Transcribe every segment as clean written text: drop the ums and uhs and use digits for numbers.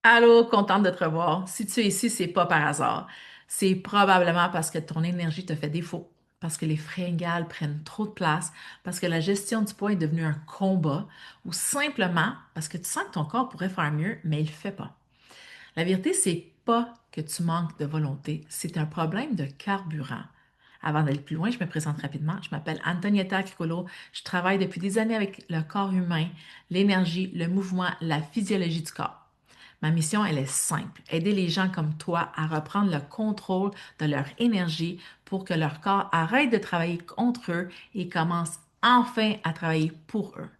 Allô, contente de te revoir. Si tu es ici, c'est pas par hasard. C'est probablement parce que ton énergie te fait défaut, parce que les fringales prennent trop de place, parce que la gestion du poids est devenue un combat, ou simplement parce que tu sens que ton corps pourrait faire mieux, mais il le fait pas. La vérité, c'est pas que tu manques de volonté, c'est un problème de carburant. Avant d'aller plus loin, je me présente rapidement. Je m'appelle Antonietta Cricolo. Je travaille depuis des années avec le corps humain, l'énergie, le mouvement, la physiologie du corps. Ma mission, elle est simple, aider les gens comme toi à reprendre le contrôle de leur énergie pour que leur corps arrête de travailler contre eux et commence enfin à travailler pour eux.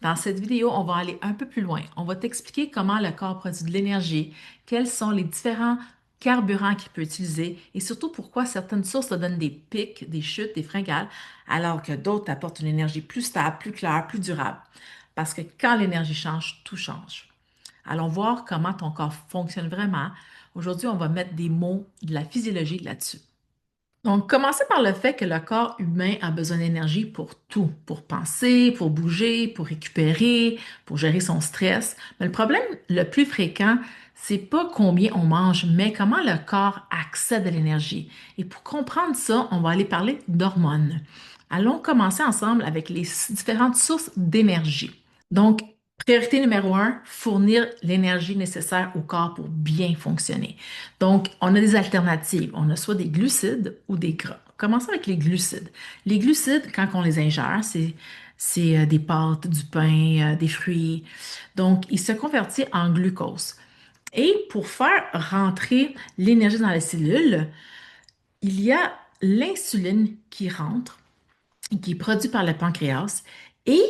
Dans cette vidéo, on va aller un peu plus loin. On va t'expliquer comment le corps produit de l'énergie, quels sont les différents carburants qu'il peut utiliser et surtout pourquoi certaines sources te donnent des pics, des chutes, des fringales, alors que d'autres apportent une énergie plus stable, plus claire, plus durable. Parce que quand l'énergie change, tout change. Allons voir comment ton corps fonctionne vraiment. Aujourd'hui, on va mettre des mots de la physiologie là-dessus. Donc, commencer par le fait que le corps humain a besoin d'énergie pour tout, pour penser, pour bouger, pour récupérer, pour gérer son stress. Mais le problème le plus fréquent, c'est pas combien on mange, mais comment le corps accède à l'énergie. Et pour comprendre ça, on va aller parler d'hormones. Allons commencer ensemble avec les différentes sources d'énergie. Donc, priorité numéro un, fournir l'énergie nécessaire au corps pour bien fonctionner. Donc, on a des alternatives. On a soit des glucides ou des gras. Commençons avec les glucides. Les glucides, quand on les ingère, c'est des pâtes, du pain, des fruits. Donc, ils se convertissent en glucose. Et pour faire rentrer l'énergie dans la cellule, il y a l'insuline qui rentre qui est produit par le pancréas. Et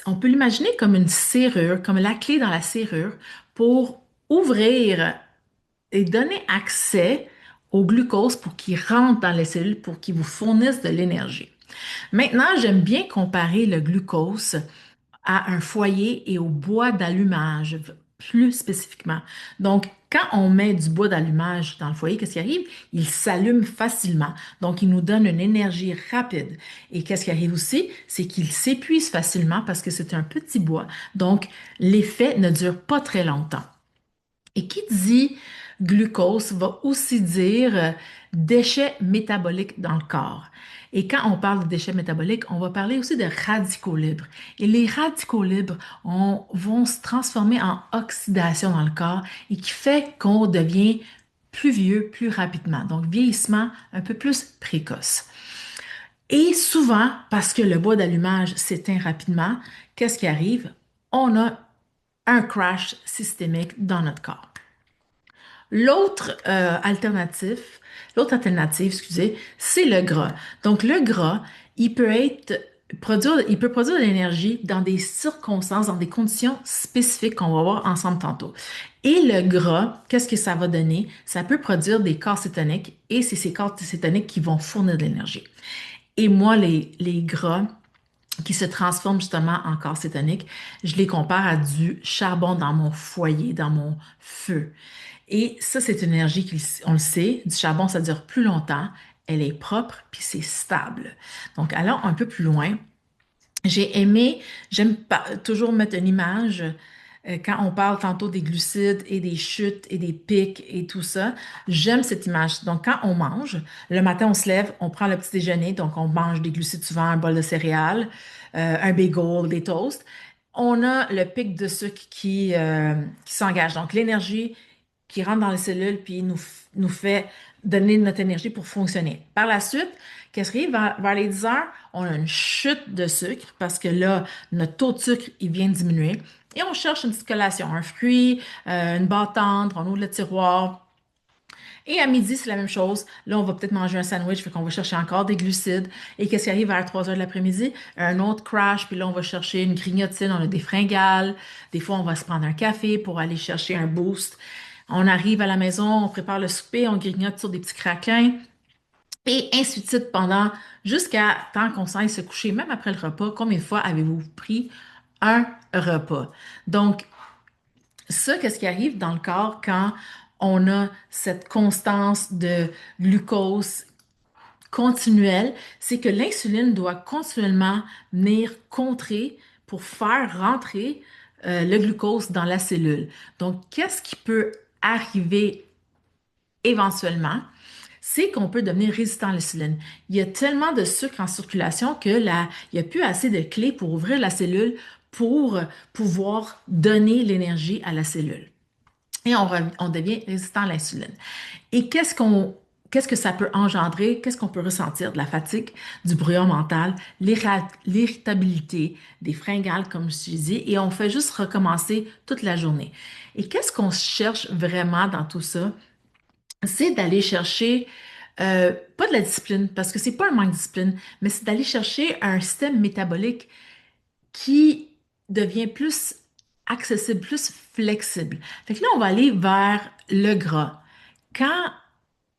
on peut l'imaginer comme une serrure, comme la clé dans la serrure pour ouvrir et donner accès au glucose pour qu'il rentre dans les cellules, pour qu'il vous fournisse de l'énergie. Maintenant, j'aime bien comparer le glucose à un foyer et au bois d'allumage, plus spécifiquement. Donc, quand on met du bois d'allumage dans le foyer, qu'est-ce qui arrive? Il s'allume facilement. Donc, il nous donne une énergie rapide. Et qu'est-ce qui arrive aussi? C'est qu'il s'épuise facilement parce que c'est un petit bois. Donc, l'effet ne dure pas très longtemps. Et qui dit glucose va aussi dire déchets métaboliques dans le corps. Et quand on parle de déchets métaboliques, on va parler aussi de radicaux libres. Et les radicaux libres vont se transformer en oxydation dans le corps et qui fait qu'on devient plus vieux plus rapidement. Donc, vieillissement un peu plus précoce. Et souvent, parce que le bois d'allumage s'éteint rapidement, qu'est-ce qui arrive? On a un crash systémique dans notre corps. L'autre l'autre alternative, excusez, c'est le gras. Donc, le gras, il peut produire de l'énergie dans des circonstances, dans des conditions spécifiques qu'on va voir ensemble tantôt. Et le gras, qu'est-ce que ça va donner? Ça peut produire des corps cétoniques et c'est ces corps cétoniques qui vont fournir de l'énergie. Et moi, les gras qui se transforment justement en corps cétoniques, je les compare à du charbon dans mon foyer, dans mon feu. Et ça, c'est une énergie qui, on le sait, du charbon, ça dure plus longtemps, elle est propre, puis c'est stable. Donc, allons un peu plus loin. Toujours mettre une image quand on parle tantôt des glucides et des chutes et des pics et tout ça. J'aime cette image. Donc, quand on mange, le matin, on se lève, on prend le petit déjeuner, donc on mange des glucides souvent, un bol de céréales, un bagel, des toasts. On a le pic de sucre qui s'engage. Donc, l'énergie qui rentre dans les cellules puis nous fait donner notre énergie pour fonctionner. Par la suite, qu'est-ce qui arrive? Vers les 10 heures, on a une chute de sucre parce que là, notre taux de sucre, il vient de diminuer. Et on cherche une petite collation, un fruit, une barre tendre, on ouvre le tiroir. Et à midi, c'est la même chose. Là, on va peut-être manger un sandwich, fait qu'on va chercher encore des glucides. Et qu'est-ce qui arrive vers 3 heures de l'après-midi? Un autre crash, puis là, on va chercher une grignotine, on a des fringales. Des fois, on va se prendre un café pour aller chercher un boost. On arrive à la maison, on prépare le souper, on grignote sur des petits craquins. Et ainsi de suite pendant jusqu'à temps qu'on s'aille se coucher, même après le repas. Combien de fois avez-vous pris un repas? Donc, ça, qu'est-ce qui arrive dans le corps quand on a cette constance de glucose continuelle, c'est que l'insuline doit continuellement venir contrer pour faire rentrer le glucose dans la cellule. Donc, qu'est-ce qui peut arriver éventuellement? C'est qu'on peut devenir résistant à l'insuline. Il y a tellement de sucre en circulation que il n'y a plus assez de clés pour ouvrir la cellule pour pouvoir donner l'énergie à la cellule. Et on devient résistant à l'insuline. Et qu'est-ce que ça peut engendrer? Qu'est-ce qu'on peut ressentir? De la fatigue, du brouillon mental, l'irritabilité, des fringales, comme je te dis, et on fait juste recommencer toute la journée. Et qu'est-ce qu'on cherche vraiment dans tout ça? C'est d'aller chercher, pas de la discipline, parce que c'est pas un manque de discipline, mais c'est d'aller chercher un système métabolique qui devient plus accessible, plus flexible. Fait que là, on va aller vers le gras. Quand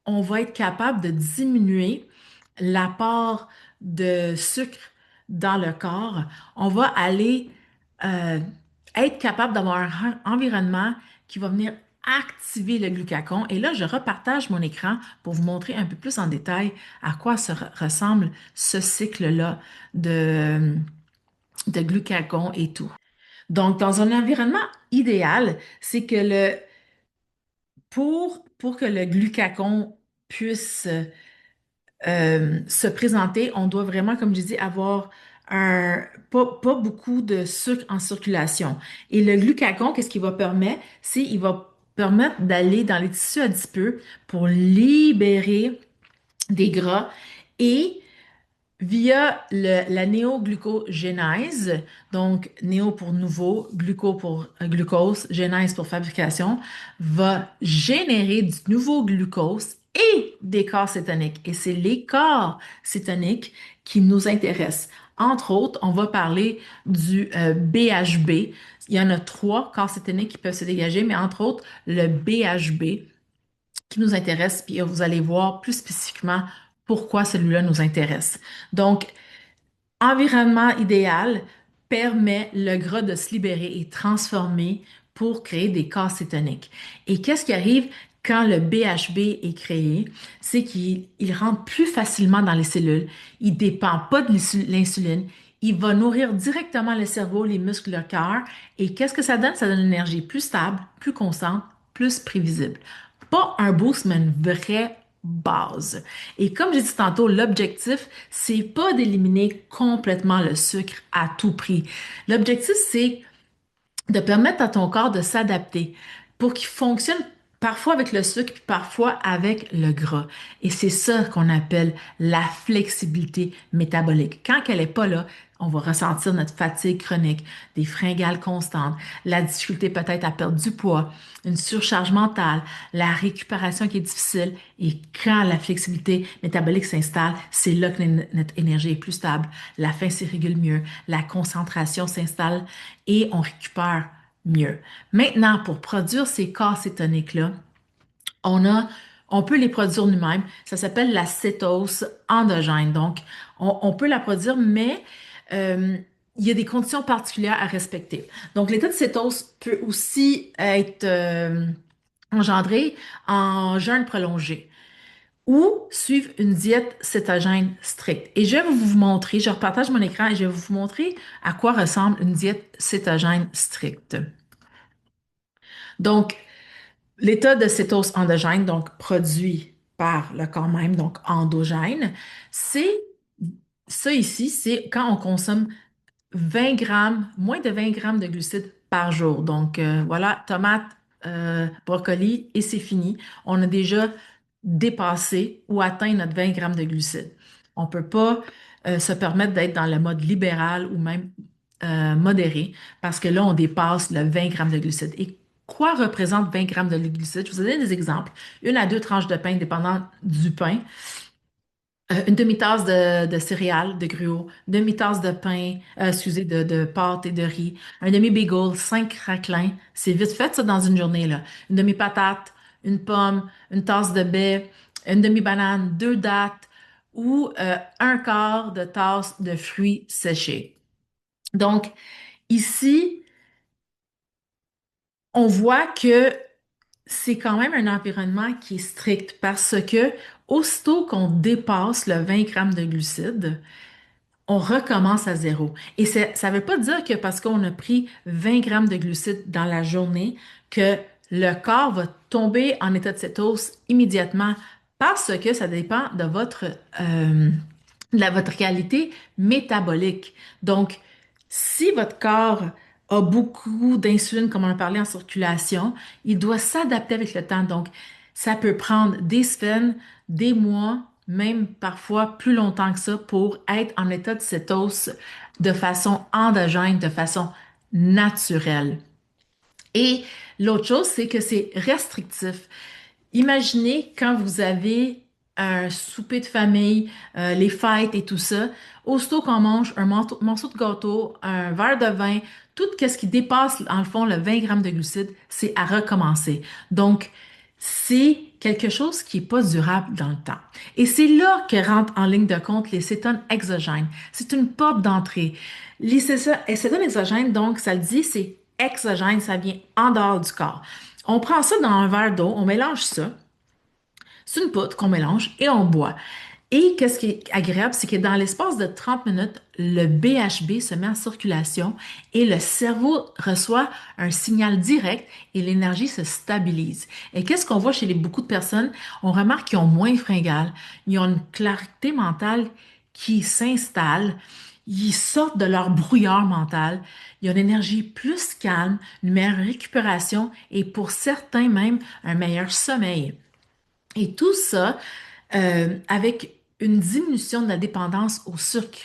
on va être capable de diminuer l'apport de sucre dans le corps, on va aller euh, être capable d'avoir un environnement qui va venir activer le glucagon. Et là, je repartage mon écran pour vous montrer un peu plus en détail à quoi ressemble ce cycle-là de glucagon et tout. Donc, dans un environnement idéal, c'est que pour que le glucagon puisse se présenter, on doit vraiment, comme je dis, avoir pas beaucoup de sucre en circulation. Et le glucagon, qu'est-ce qu'il va permettre? C'est il va permettre d'aller dans les tissus adipeux pour libérer des gras et via la néoglucogénèse, donc néo pour nouveau, gluco pour glucose, génèse pour fabrication, va générer du nouveau glucose et des corps cétoniques. Et c'est les corps cétoniques qui nous intéressent. Entre autres, on va parler du BHB. Il y en a trois corps cétoniques qui peuvent se dégager, mais entre autres, le BHB qui nous intéresse, puis vous allez voir plus spécifiquement pourquoi celui-là nous intéresse. Donc, environnement idéal permet le gras de se libérer et transformer pour créer des corps cétoniques. Et qu'est-ce qui arrive quand le BHB est créé? C'est qu'il rentre plus facilement dans les cellules. Il ne dépend pas de l'insuline. Il va nourrir directement le cerveau, les muscles, le cœur. Et qu'est-ce que ça donne? Ça donne une énergie plus stable, plus constante, plus prévisible. Pas un boost, mais une vraie base. Et comme j'ai dit tantôt, l'objectif, c'est pas d'éliminer complètement le sucre à tout prix. L'objectif, c'est de permettre à ton corps de s'adapter pour qu'il fonctionne parfois avec le sucre, puis parfois avec le gras. Et c'est ça qu'on appelle la flexibilité métabolique. Quand elle n'est pas là, on va ressentir notre fatigue chronique, des fringales constantes, la difficulté peut-être à perdre du poids, une surcharge mentale, la récupération qui est difficile. Et quand la flexibilité métabolique s'installe, c'est là que notre énergie est plus stable, la faim s'y régule mieux, la concentration s'installe et on récupère mieux. Maintenant, pour produire ces corps cétoniques-là, on a, on peut les produire nous-mêmes. Ça s'appelle la cétose endogène. Donc, on peut la produire, mais euh, il y a des conditions particulières à respecter. Donc, l'état de cétose peut aussi être engendré en jeûne prolongé ou suivre une diète cétogène stricte. Et je vais vous montrer, je repartage mon écran et je vais vous montrer à quoi ressemble une diète cétogène stricte. Donc, l'état de cétose endogène, donc produit par le corps même, donc endogène, c'est ça ici, c'est quand on consomme 20 grammes, moins de 20 grammes de glucides par jour. Donc voilà, tomates, brocoli et c'est fini. On a déjà dépassé ou atteint notre 20 grammes de glucides. On ne peut pas se permettre d'être dans le mode libéral ou même modéré parce que là, on dépasse le 20 grammes de glucides. Et quoi représente 20 grammes de glucides? Je vous donne des exemples. Une à deux tranches de pain, dépendant du pain. Une demi-tasse de céréales, de gruau, une demi-tasse de pain, excusez, de pâte et de riz, un demi-bagel, 5 craquelins. C'est vite fait, ça, dans une journée, là. Une demi-patate, une pomme, une tasse de baie, une demi-banane, deux dattes ou un quart de tasse de fruits séchés. Donc, ici, on voit que c'est quand même un environnement qui est strict parce que aussitôt qu'on dépasse le 20 grammes de glucides, on recommence à zéro. Et ça ne veut pas dire que parce qu'on a pris 20 grammes de glucides dans la journée, que le corps va tomber en état de cétose immédiatement parce que ça dépend de votre qualité métabolique. Donc, si votre corps a beaucoup d'insuline, comme on a parlé en circulation, il doit s'adapter avec le temps. Donc, ça peut prendre des semaines, des mois, même parfois plus longtemps que ça pour être en état de cétose de façon endogène, de façon naturelle. Et l'autre chose, c'est que c'est restrictif. Imaginez quand vous avez un souper de famille, les fêtes et tout ça, aussitôt qu'on mange un morceau de gâteau, un verre de vin, tout ce qui dépasse, en le fond, le 20 grammes de glucides, c'est à recommencer. Donc, c'est quelque chose qui n'est pas durable dans le temps. Et c'est là que rentrent en ligne de compte les cétones exogènes. C'est une porte d'entrée. Les cétones exogènes, donc, ça le dit, c'est exogène, ça vient en dehors du corps. On prend ça dans un verre d'eau, on mélange ça. C'est une poudre qu'on mélange et on boit. Et qu'est-ce qui est agréable, c'est que dans l'espace de 30 minutes, le BHB se met en circulation et le cerveau reçoit un signal direct et l'énergie se stabilise. Et qu'est-ce qu'on voit chez beaucoup de personnes? On remarque qu'ils ont moins fringales, ils ont une clarté mentale qui s'installe, ils sortent de leur brouillard mental, ils ont une énergie plus calme, une meilleure récupération et pour certains même un meilleur sommeil. Et tout ça avec une diminution de la dépendance au sucre.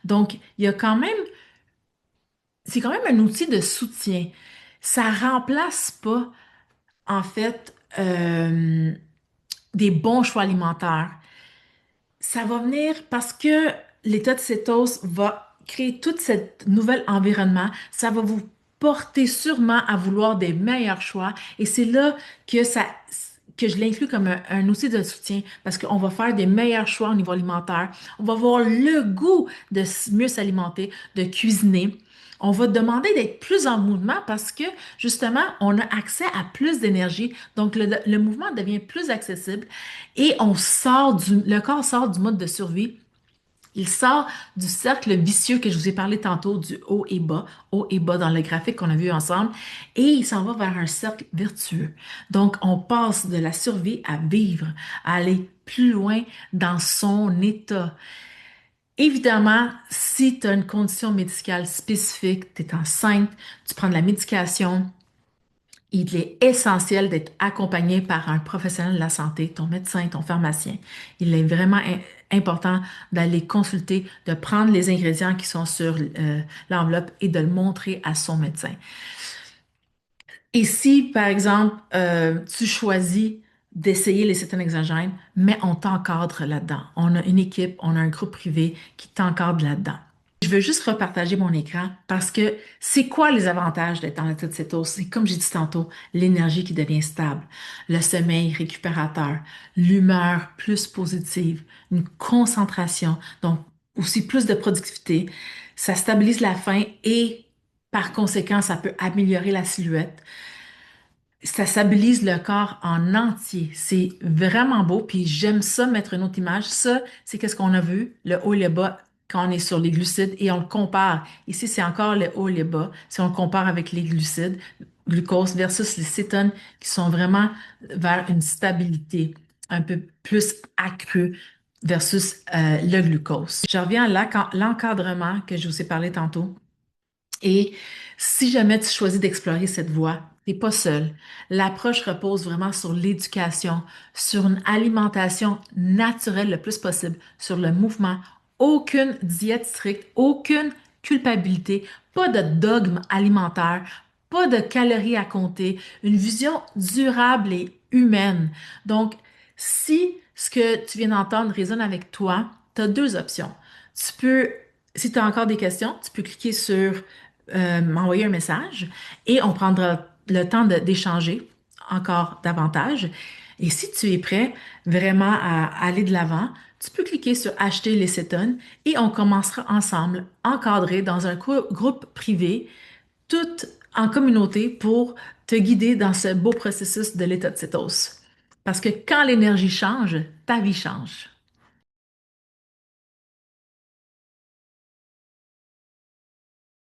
Donc, il y a quand même, c'est quand même un outil de soutien. Ça remplace pas, en fait, des bons choix alimentaires. Ça va venir parce que l'état de cétose va créer tout ce nouvel environnement. Ça va vous porter sûrement à vouloir des meilleurs choix. Et c'est là que que je l'inclus comme un outil de soutien parce qu'on va faire des meilleurs choix au niveau alimentaire. On va avoir le goût de mieux s'alimenter, de cuisiner. On va demander d'être plus en mouvement parce que justement, on a accès à plus d'énergie. Donc, le mouvement devient plus accessible et le corps sort du mode de survie. Il sort du cercle vicieux que je vous ai parlé tantôt, du haut et bas dans le graphique qu'on a vu ensemble, et il s'en va vers un cercle vertueux. Donc, on passe de la survie à vivre, à aller plus loin dans son état. Évidemment, si tu as une condition médicale spécifique, tu es enceinte, tu prends de la médication, il est essentiel d'être accompagné par un professionnel de la santé, ton médecin, ton pharmacien. Il est vraiment important d'aller consulter, de prendre les ingrédients qui sont sur l'enveloppe et de le montrer à son médecin. Et si, par exemple, tu choisis d'essayer les cétone exogènes, mais on t'encadre là-dedans. On a une équipe, on a un groupe privé qui t'encadre là-dedans. Je veux juste repartager mon écran parce que c'est quoi les avantages d'être en état de cétose? C'est comme j'ai dit tantôt, l'énergie qui devient stable, le sommeil récupérateur, l'humeur plus positive, une concentration, donc aussi plus de productivité. Ça stabilise la faim et par conséquent, ça peut améliorer la silhouette. Ça stabilise le corps en entier. C'est vraiment beau. Puis j'aime ça mettre une autre image. Ça, c'est qu'est-ce qu'on a vu, le haut et le bas, quand on est sur les glucides et on le compare. Ici, c'est encore le haut et le bas. Si on le compare avec les glucides, glucose versus les cétones qui sont vraiment vers une stabilité un peu plus accrue versus le glucose. Je reviens à l'encadrement que je vous ai parlé tantôt. Et si jamais tu choisis d'explorer cette voie, t'es pas seul. L'approche repose vraiment sur l'éducation, sur une alimentation naturelle le plus possible, sur le mouvement, aucune diète stricte, aucune culpabilité, pas de dogme alimentaire, pas de calories à compter, une vision durable et humaine. Donc, si ce que tu viens d'entendre résonne avec toi, tu as deux options. Tu peux, si tu as encore des questions, tu peux cliquer sur m'envoyer un message et on prendra le temps d'échanger encore davantage. Et si tu es prêt vraiment à aller de l'avant, tu peux cliquer sur Acheter les cétones et on commencera ensemble, encadré dans un groupe privé, tout en communauté pour te guider dans ce beau processus de l'état de cétose. Parce que quand l'énergie change, ta vie change.